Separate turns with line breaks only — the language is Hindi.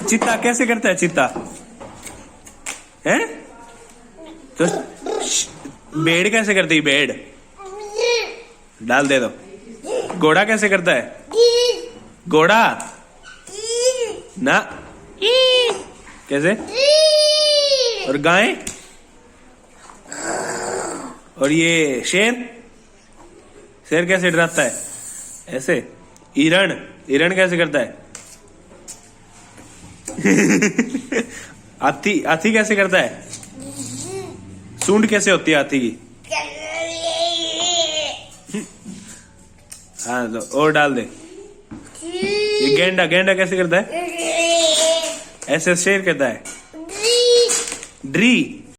चीता कैसे करता है चीता? है तो भेड़ कैसे करती है? भेड़ डाल दे दो। घोड़ा कैसे करता है? घोड़ा ना कैसे? और गाय? और ये शेर? शेर कैसे डराता है? ऐसे। हिरण? हिरण कैसे करता है? हाथी? हाथी कैसे करता है? सूंड कैसे होती है हाथी की? हाँ तो और डाल दे। ये गेंडा? गेंडा कैसे करता है? ऐसे शेर कहता है ड्री।